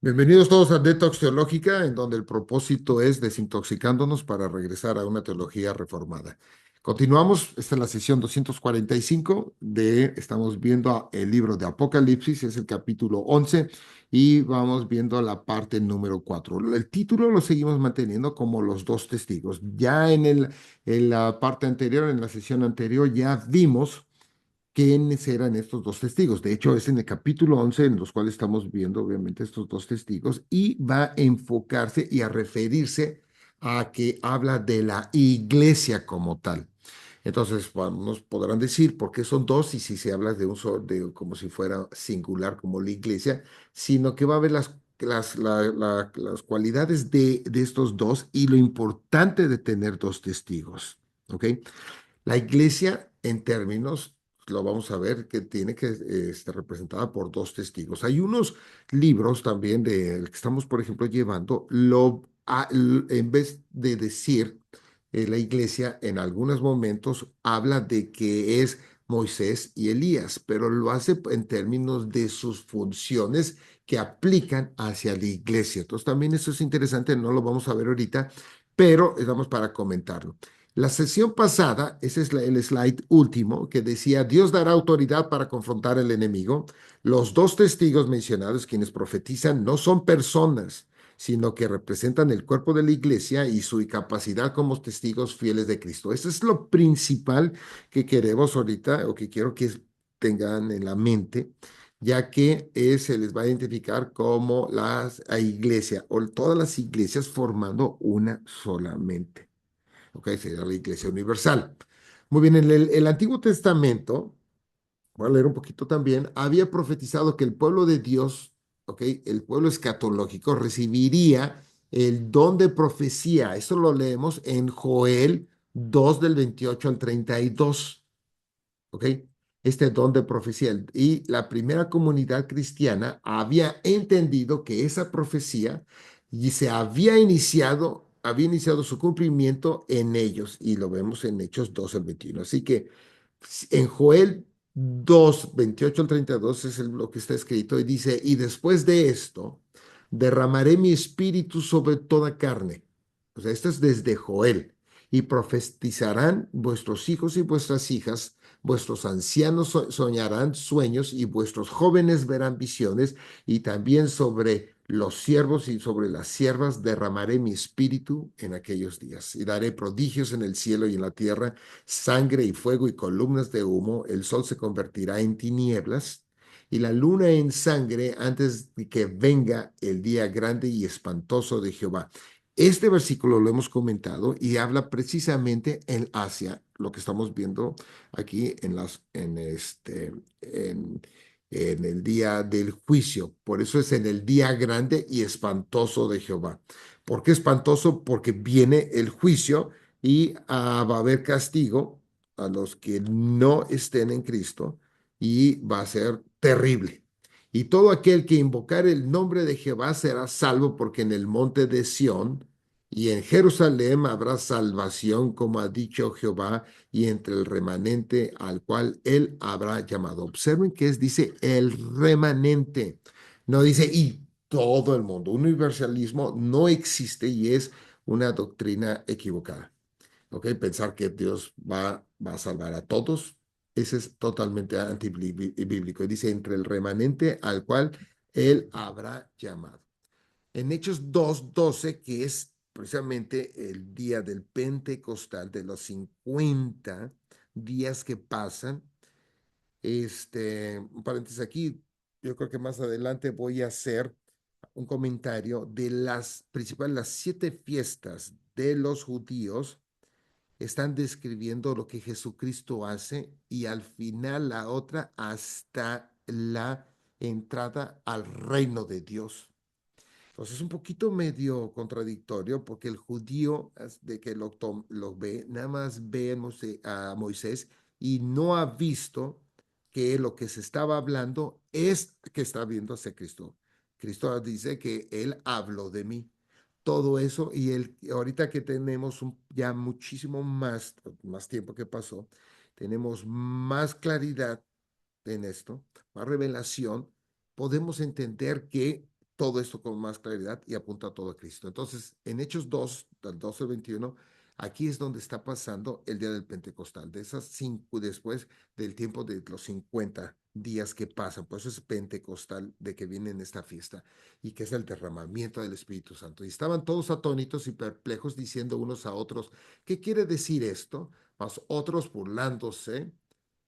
Bienvenidos todos a Detox Teológica, en donde el propósito es desintoxicándonos para regresar a una teología reformada. Continuamos, esta es la sesión 245 estamos viendo el libro de Apocalipsis, es el capítulo 11 y vamos viendo la parte número 4. El título lo seguimos manteniendo como los dos testigos. Ya en la parte anterior, en la sesión anterior, ya vimos quiénes eran estos dos testigos. De hecho, es en el capítulo 11 en los cuales estamos viendo, obviamente, estos dos testigos y va a enfocarse y a referirse a que habla de la iglesia como tal. Entonces, bueno, nos podrán decir por qué son dos y si se habla de un solo, de, como si fuera singular como la iglesia, sino que va a ver las cualidades de estos dos y lo importante de tener dos testigos. ¿Ok? La iglesia, en términos, lo vamos a ver, que tiene que estar representada por dos testigos. Hay unos libros también de el que estamos, por ejemplo, llevando, en vez de decir la iglesia, en algunos momentos habla de que es Moisés y Elías, pero lo hace en términos de sus funciones que aplican hacia la iglesia. Entonces, también eso es interesante, no lo vamos a ver ahorita, pero estamos para comentarlo. La sesión pasada, ese es el slide último, que decía, Dios dará autoridad para confrontar al enemigo. Los dos testigos mencionados, quienes profetizan, no son personas, sino que representan el cuerpo de la iglesia y su capacidad como testigos fieles de Cristo. Eso es lo principal que queremos ahorita, o que quiero que tengan en la mente, ya que se les va a identificar como la iglesia, o todas las iglesias formando una solamente. ¿Ok? Sería la Iglesia Universal. Muy bien, en el Antiguo Testamento, voy a leer un poquito también, había profetizado que el pueblo de Dios, ¿ok? El pueblo escatológico recibiría el don de profecía. Eso lo leemos en Joel 2 del 28 al 32. ¿Ok? Este don de profecía. Y la primera comunidad cristiana había entendido que esa profecía y se había iniciado su cumplimiento en ellos, y lo vemos en Hechos 2 al 21. Así que en Joel 2 28 al 32 es lo que está escrito y dice, y después de esto, derramaré mi espíritu sobre toda carne. O sea, esto es desde Joel. Y profetizarán vuestros hijos y vuestras hijas, vuestros ancianos soñarán sueños y vuestros jóvenes verán visiones, y también sobre los siervos y sobre las siervas derramaré mi espíritu en aquellos días, y daré prodigios en el cielo y en la tierra, sangre y fuego y columnas de humo. El sol se convertirá en tinieblas y la luna en sangre antes de que venga el día grande y espantoso de Jehová. Este versículo lo hemos comentado y habla precisamente en Asia, lo que estamos viendo aquí en el día del juicio. Por eso es en el día grande y espantoso de Jehová. ¿Por qué espantoso? Porque viene el juicio y va a haber castigo a los que no estén en Cristo, y va a ser terrible. Y todo aquel que invocar el nombre de Jehová será salvo, porque en el monte de Sión y en Jerusalén habrá salvación, como ha dicho Jehová, y entre el remanente al cual él habrá llamado. Observen que dice el remanente, no dice y todo el mundo. Universalismo no existe y es una doctrina equivocada. ¿Ok? Pensar que Dios va a salvar a todos, ese es totalmente antibíblico. Dice, entre el remanente al cual él habrá llamado. En Hechos 2:12, que es precisamente el día del Pentecostal, de los 50 días que pasan, un paréntesis aquí, yo creo que más adelante voy a hacer un comentario de las principales, las 7 fiestas de los judíos están describiendo lo que Jesucristo hace, y al final la otra hasta la entrada al reino de Dios. Entonces es un poquito medio contradictorio, porque el judío de que lo ve, nada más ve a Moisés y no ha visto que lo que se estaba hablando es que está viendo hacia Cristo. Cristo dice que él habló de mí. Todo eso, y ahorita que tenemos ya muchísimo más tiempo que pasó, tenemos más claridad en esto, más revelación, podemos entender que todo esto con más claridad y apunta todo a Cristo. Entonces, en Hechos 2, del 12 al 21, aquí es donde está pasando el día del Pentecostal, de esas cinco, después del tiempo de los 50 días que pasan. Por eso es Pentecostal de que viene en esta fiesta y que es el derramamiento del Espíritu Santo. Y estaban todos atónitos y perplejos diciendo unos a otros, ¿qué quiere decir esto? Mas otros burlándose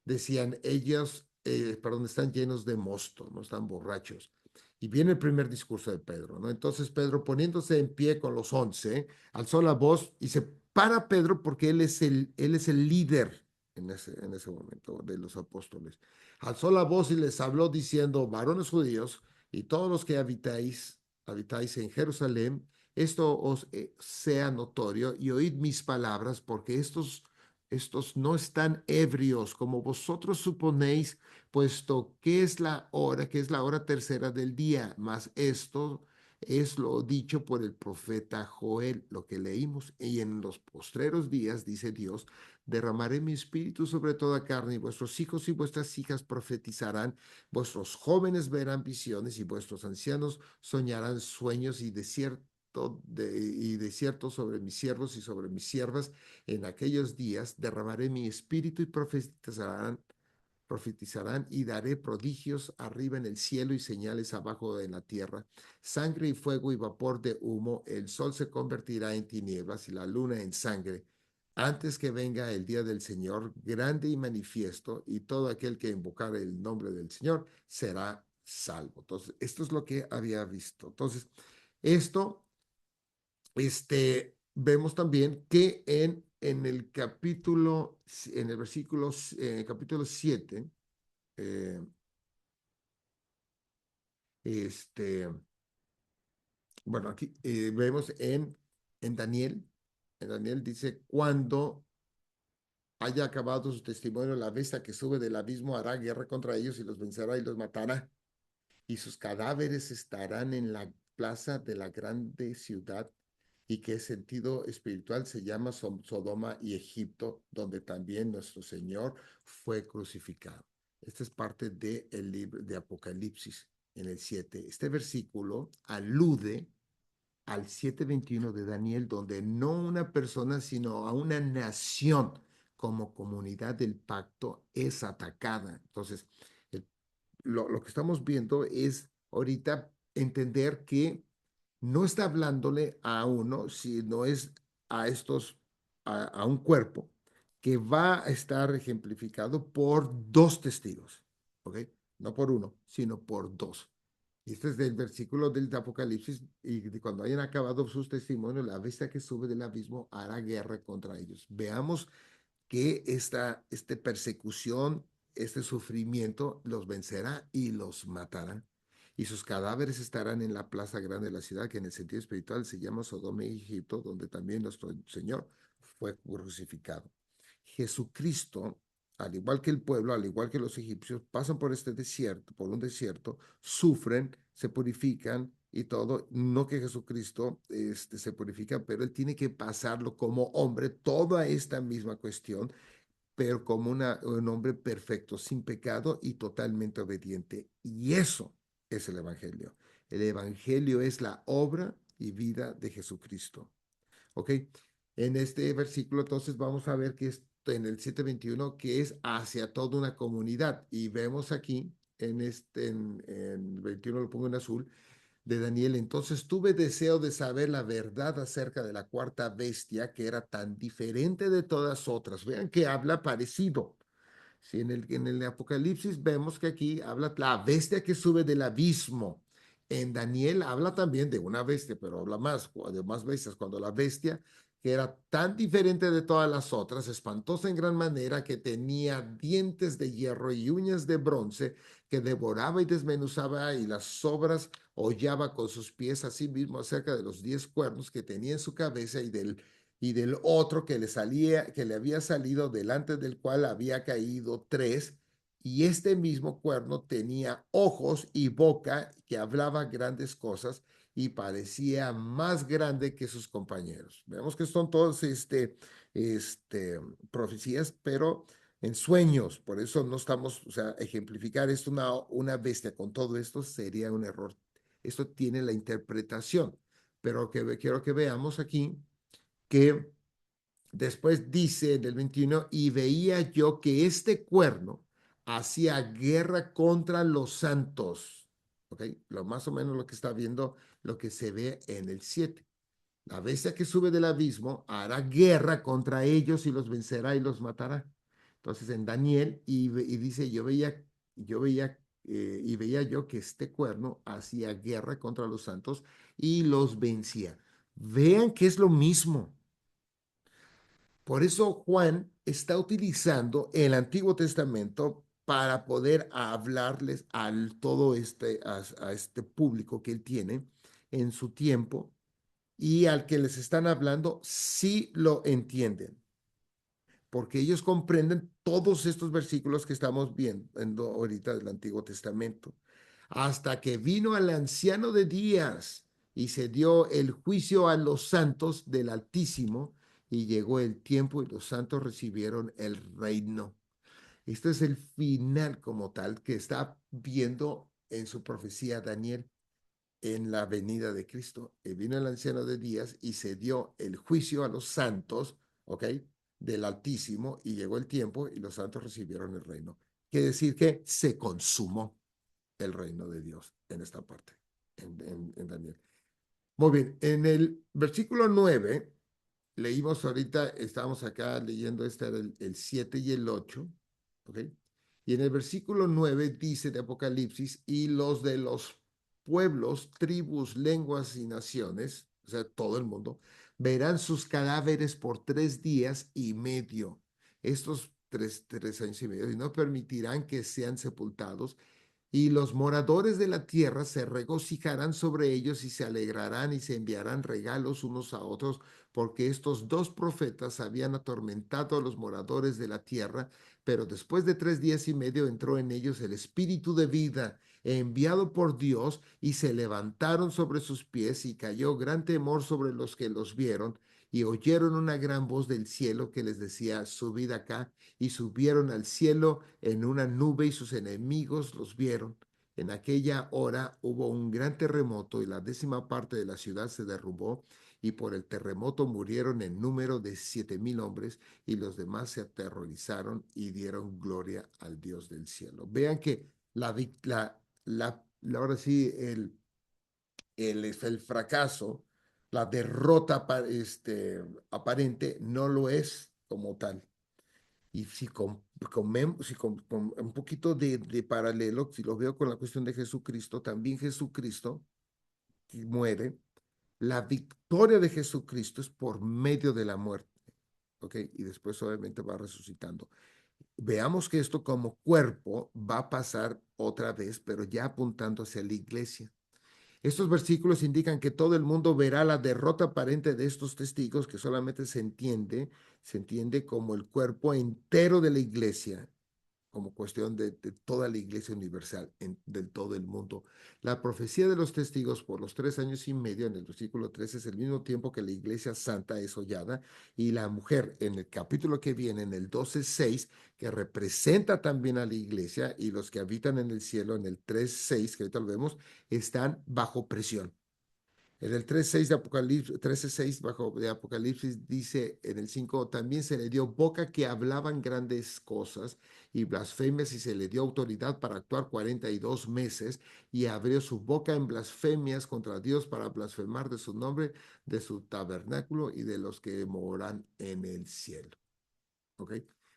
decían, ellos, perdón, están llenos de mosto, no están borrachos. Y viene el primer discurso de Pedro, ¿no? Entonces Pedro, poniéndose en pie con los 11, alzó la voz y se para Pedro porque él es el líder en ese momento de los apóstoles. Alzó la voz y les habló diciendo, varones judíos y todos los que habitáis en Jerusalén, esto os sea notorio y oíd mis palabras porque estos no están ebrios como vosotros suponéis, puesto que es la hora tercera del día, mas esto es lo dicho por el profeta Joel, lo que leímos, y en los postreros días, dice Dios, derramaré mi espíritu sobre toda carne, y vuestros hijos y vuestras hijas profetizarán, vuestros jóvenes verán visiones, y vuestros ancianos soñarán sueños, y desierto sobre mis siervos y sobre mis siervas. En aquellos días derramaré mi espíritu y profetizarán y daré prodigios arriba en el cielo y señales abajo en la tierra, sangre y fuego y vapor de humo, el sol se convertirá en tinieblas y la luna en sangre, antes que venga el día del Señor grande y manifiesto, y todo aquel que invocare el nombre del Señor será salvo. Entonces, esto es lo que había visto. Entonces, esto vemos también que en el capítulo, en el versículo, en el capítulo 7, eh, este, bueno, aquí vemos en Daniel dice, cuando haya acabado su testimonio, la bestia que sube del abismo hará guerra contra ellos y los vencerá y los matará. Y sus cadáveres estarán en la plaza de la grande ciudad y que en sentido espiritual se llama Sodoma y Egipto, donde también nuestro Señor fue crucificado. Esta es parte del libro de Apocalipsis en el 7. Este versículo alude al 7:21 de Daniel, donde no una persona, sino a una nación como comunidad del pacto es atacada. Entonces, el lo que estamos viendo es ahorita entender que no está hablándole a uno, sino es a a un cuerpo que va a estar ejemplificado por dos testigos, ¿ok? No por uno, sino por dos. Y este es del versículo del Apocalipsis, y cuando hayan acabado sus testimonios, la bestia que sube del abismo hará guerra contra ellos. Veamos que esta persecución, este sufrimiento los vencerá y los matará. Y sus cadáveres estarán en la plaza grande de la ciudad, que en el sentido espiritual se llama Sodoma y Egipto, donde también nuestro Señor fue crucificado. Jesucristo, al igual que el pueblo, al igual que los egipcios, pasan por este desierto, por un desierto, sufren, se purifican y todo. No que Jesucristo se purifica, pero él tiene que pasarlo como hombre, toda esta misma cuestión, pero como un hombre perfecto, sin pecado y totalmente obediente. Y eso es el Evangelio. El Evangelio es la obra y vida de Jesucristo. ¿Ok? En este versículo entonces vamos a ver que es en el 7:21 que es hacia toda una comunidad. Y vemos aquí, en 21 lo pongo en azul, de Daniel. Entonces tuve deseo de saber la verdad acerca de la cuarta bestia, que era tan diferente de todas otras. Vean que habla parecido. Sí, en el Apocalipsis vemos que aquí habla la bestia que sube del abismo. En Daniel habla también de una bestia, pero habla más, de más bestias, cuando la bestia, que era tan diferente de todas las otras, espantosa en gran manera, que tenía dientes de hierro y uñas de bronce, que devoraba y desmenuzaba y las sobras hollaba con sus pies, así mismo acerca de los 10 cuernos que tenía en su cabeza y del otro que le salía, que le había salido delante del cual había caído tres, y este mismo cuerno tenía ojos y boca que hablaba grandes cosas y parecía más grande que sus compañeros. Vemos que son todos profecías, pero en sueños, por eso no estamos, o sea, ejemplificar esto, una bestia con todo esto sería un error Esto tiene la interpretación, pero quiero que veamos aquí que después dice en el 21, y veía yo que este cuerno hacía guerra contra los santos. ¿Ok? Lo más o menos lo que está viendo, lo que se ve en el 7. La bestia que sube del abismo hará guerra contra ellos y los vencerá y los matará. Entonces en Daniel, y dice, y veía yo que este cuerno hacía guerra contra los santos y los vencía. Vean que es lo mismo. Por eso Juan está utilizando el Antiguo Testamento para poder hablarles a este público que él tiene en su tiempo, y al que les están hablando sí lo entienden, porque ellos comprenden todos estos versículos que estamos viendo ahorita del Antiguo Testamento. Hasta que vino al anciano de días y se dio el juicio a los santos del Altísimo, y llegó el tiempo y los santos recibieron el reino. Este es el final como tal que está viendo en su profecía Daniel en la venida de Cristo. Y vino el anciano de días y se dio el juicio a los santos, ¿ok? Del Altísimo, y llegó el tiempo y los santos recibieron el reino. Quiere decir que se consumó el reino de Dios en esta parte, en Daniel. Muy bien, en el versículo 9 leímos ahorita, estábamos acá leyendo, este era el 7 y el 8, ¿ok? Y en el versículo 9 dice de Apocalipsis, y los de los pueblos, tribus, lenguas y naciones, o sea, todo el mundo, verán sus cadáveres por 3 días y medio. Estos tres años y medio, y no permitirán que sean sepultados, y los moradores de la tierra se regocijarán sobre ellos y se alegrarán y se enviarán regalos unos a otros, porque estos dos profetas habían atormentado a los moradores de la tierra, pero después de 3 días y medio entró en ellos el espíritu de vida enviado por Dios, y se levantaron sobre sus pies, y cayó gran temor sobre los que los vieron, y oyeron una gran voz del cielo que les decía, subid acá, y subieron al cielo en una nube, y sus enemigos los vieron. En aquella hora hubo un gran terremoto, y la 10ª parte de la ciudad se derrumbó, y por el terremoto murieron en número de 7,000 hombres, y los demás se aterrorizaron y dieron gloria al Dios del cielo. Vean que ahora sí, el fracaso, la derrota aparente no lo es como tal. Y si con un poquito de paralelo, si lo veo con la cuestión de Jesucristo, también Jesucristo muere. La victoria de Jesucristo es por medio de la muerte, ¿ok? Y después obviamente va resucitando. Veamos que esto como cuerpo va a pasar otra vez, pero ya apuntando hacia la iglesia. Estos versículos indican que todo el mundo verá la derrota aparente de estos testigos, que solamente se entiende como el cuerpo entero de la iglesia, como cuestión de toda la iglesia universal, del todo el mundo. La profecía de los testigos por los 3 años y medio, en el versículo 13, es el mismo tiempo que la iglesia santa es hollada, y la mujer, en el capítulo que viene, en el 12:6, que representa también a la iglesia, y los que habitan en el cielo, en el 3:6, que ahorita lo vemos, están bajo presión. En el 3:6 de Apocalipsis, 13:6 de Apocalipsis dice en el 5, también se le dio boca que hablaban grandes cosas y blasfemias, y se le dio autoridad para actuar 42 meses, y abrió su boca en blasfemias contra Dios para blasfemar de su nombre, de su tabernáculo y de los que moran en el cielo. ¿Ok?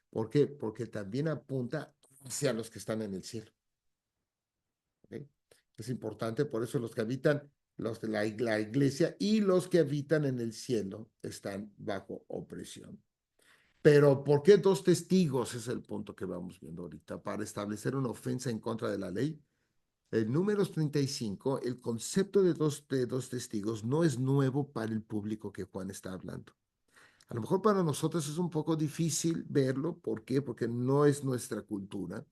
¿Por qué? Porque también apunta hacia los que están en el cielo. ¿Ok? Es importante, por eso los que habitan, los de la iglesia y los que habitan en el cielo están bajo opresión. Pero ¿por qué dos testigos? Es el punto que vamos viendo ahorita. Para establecer una ofensa en contra de la ley. En Números 35, el concepto de dos testigos no es nuevo para el público que Juan está hablando. A lo mejor para nosotros es un poco difícil verlo. ¿Por qué? Porque no es nuestra cultura.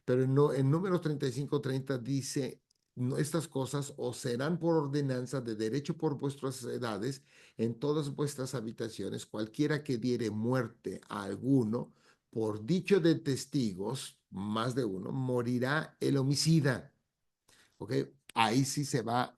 Pero no, en Números 35:30 dice, no, estas cosas os serán por ordenanza de derecho por vuestras edades en todas vuestras habitaciones. Cualquiera que diere muerte a alguno, por dicho de testigos, más de uno, morirá el homicida. ¿Ok? ahí sí se va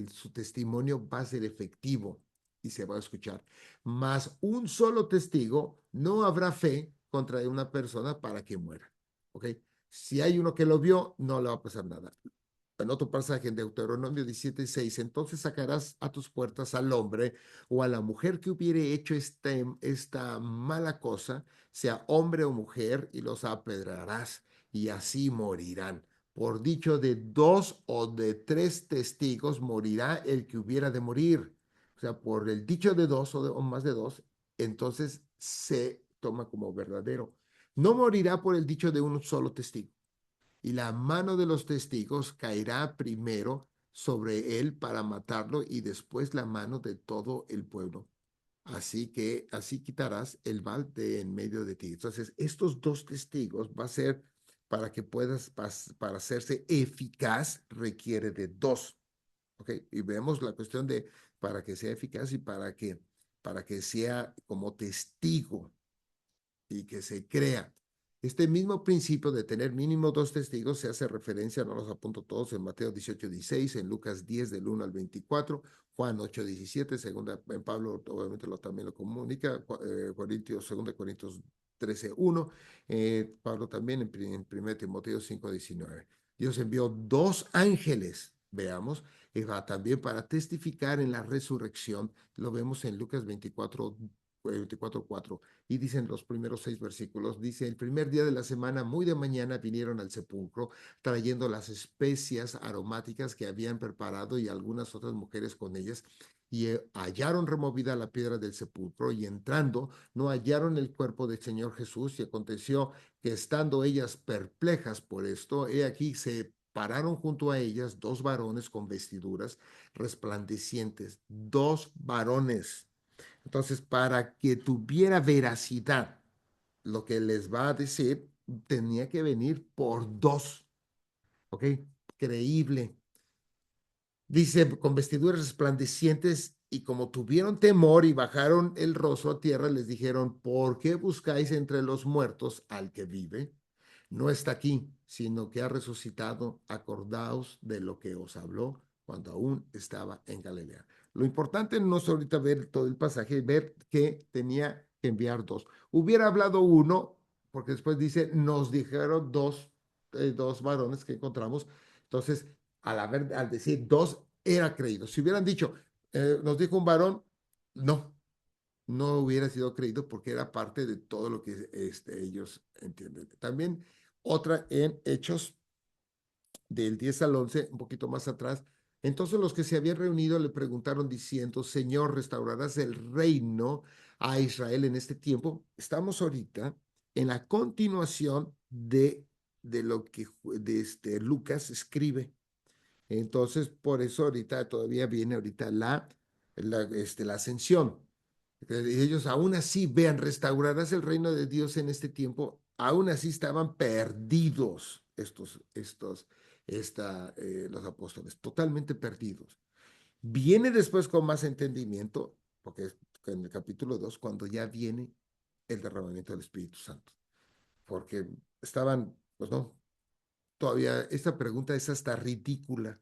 su testimonio va a ser efectivo y se va a escuchar. Más un solo testigo, no habrá fe contra una persona para que muera. ¿Ok? Si hay uno que lo vio, no le va a pasar nada. En otro pasaje en Deuteronomio 17:6, entonces sacarás a tus puertas al hombre o a la mujer que hubiere hecho esta mala cosa, sea hombre o mujer, y los apedrarás, y así morirán. Por dicho de dos o de tres testigos morirá el que hubiera de morir. O sea, por el dicho de dos o más de dos, entonces se toma como verdadero. No morirá por el dicho de un solo testigo, y la mano de los testigos caerá primero sobre él para matarlo y después la mano de todo el pueblo. Así que así quitarás el mal de en medio de ti. Entonces, estos dos testigos va a ser para que puedas, para hacerse eficaz, requiere de dos. ¿Ok? Y vemos la cuestión de para que sea eficaz y para que sea como testigo y que se crea. Este mismo principio de tener mínimo dos testigos se hace referencia, no los apunto todos, en Mateo 18:16, en Lucas 10 del 1 al 24, Juan 8:17, segunda, en Pablo obviamente también lo comunica, Corintios, 2 Corintios 13:1, Pablo también en 1 Timoteo 5:19. Dios envió dos ángeles, veamos, y va también para testificar en la resurrección. Lo vemos en Lucas 24:4. Y dicen los primeros 6 versículos, dice, el primer día de la semana, muy de mañana, vinieron al sepulcro trayendo las especias aromáticas que habían preparado y algunas otras mujeres con ellas. Y hallaron removida la piedra del sepulcro y entrando no hallaron el cuerpo del Señor Jesús. Y aconteció que estando ellas perplejas por esto, he aquí se pararon junto a ellas dos varones con vestiduras resplandecientes, dos varones. Entonces, para que tuviera veracidad lo que les va a decir, tenía que venir por dos, ¿ok? Creíble. Dice, con vestiduras resplandecientes, y como tuvieron temor y bajaron el rostro a tierra, les dijeron, ¿por qué buscáis entre los muertos al que vive? No está aquí, sino que ha resucitado. Acordaos de lo que os habló cuando aún estaba en Galilea. Lo importante no es ahorita ver todo el pasaje, ver que tenía que enviar dos. Hubiera hablado uno, porque después dice, nos dijeron dos varones que encontramos. Entonces, al decir dos, era creído. Si hubieran dicho, nos dijo un varón, no, no hubiera sido creído porque era parte de todo lo que ellos entienden. También otra en Hechos del 10 al 11, un poquito más atrás. Entonces los que se habían reunido le preguntaron diciendo, Señor, ¿restaurarás el reino a Israel en este tiempo? Estamos ahorita en la continuación de lo que Lucas escribe. Entonces, por eso ahorita todavía viene ahorita la ascensión. Y ellos aún así, vean, restaurarás el reino de Dios en este tiempo. Aún así estaban perdidos los apóstoles, totalmente perdidos. Viene después con más entendimiento, porque es en el capítulo 2 cuando ya viene el derramamiento del Espíritu Santo. Porque estaban, pues no, todavía esta pregunta es hasta ridícula.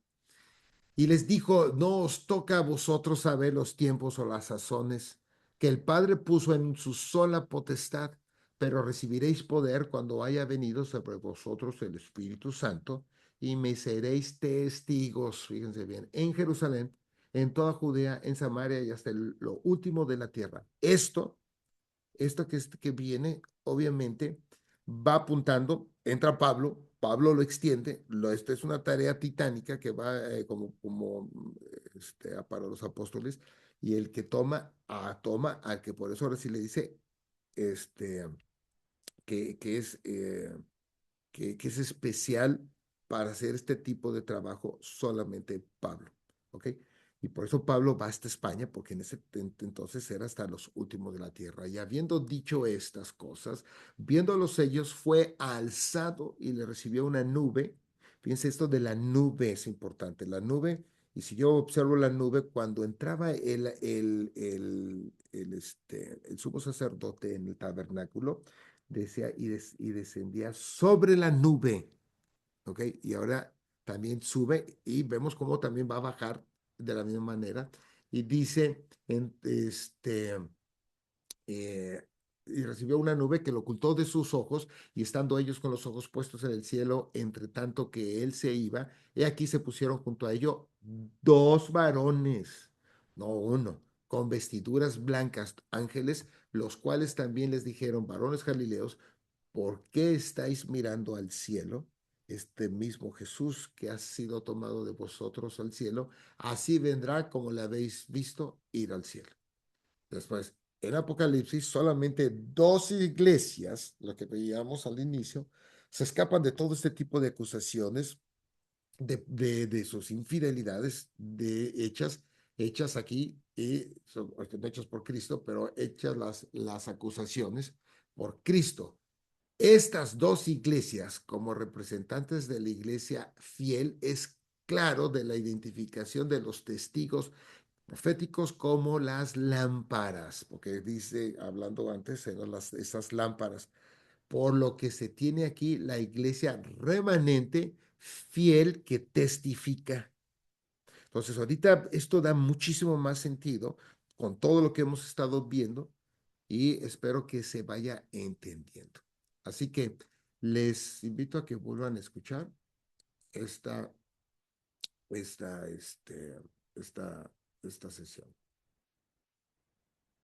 Y les dijo, no os toca a vosotros saber los tiempos o las sazones que el Padre puso en su sola potestad, pero recibiréis poder cuando haya venido sobre vosotros el Espíritu Santo y me seréis testigos, fíjense bien, en Jerusalén, en toda Judea, en Samaria y hasta lo último de la tierra. Esto que viene, obviamente, va apuntando, entra Pablo, Pablo lo extiende, esto es una tarea titánica que va para los apóstoles, y el que toma al que por eso ahora sí le dice este, que, que es, eh, que es especial para hacer este tipo de trabajo solamente Pablo, ¿ok? Y por eso Pablo va hasta España, porque en ese entonces era hasta los últimos de la tierra. Y habiendo dicho estas cosas, viendo los sellos, fue alzado y le recibió una nube. Fíjense, esto de la nube es importante. La nube, y si yo observo la nube, cuando entraba el sumo sacerdote en el tabernáculo, decía y descendía sobre la nube, ¿ok? Y ahora también sube y vemos cómo también va a bajar de la misma manera. Y dice, eh, y recibió una nube que lo ocultó de sus ojos, y estando ellos con los ojos puestos en el cielo, entre tanto que él se iba, he aquí se pusieron junto a ellos dos varones, no uno, con vestiduras blancas, ángeles, los cuales también les dijeron, varones Galileos, ¿por qué estáis mirando al cielo? Este mismo Jesús que ha sido tomado de vosotros al cielo, así vendrá como le habéis visto ir al cielo. Después, en Apocalipsis, solamente dos iglesias, lo que veíamos al inicio, se escapan de todo este tipo de acusaciones, de sus infidelidades, hechas aquí, y son no hechas por Cristo, pero hechas las acusaciones por Cristo. Estas dos iglesias, como representantes de la iglesia fiel, es claro de la identificación de los testigos proféticos como las lámparas, porque dice, hablando antes, eran esas lámparas, por lo que se tiene aquí la iglesia remanente fiel que testifica. Entonces, ahorita esto da muchísimo más sentido con todo lo que hemos estado viendo y espero que se vaya entendiendo. Así que les invito a que vuelvan a escuchar esta, esta, este, esta, esta sesión.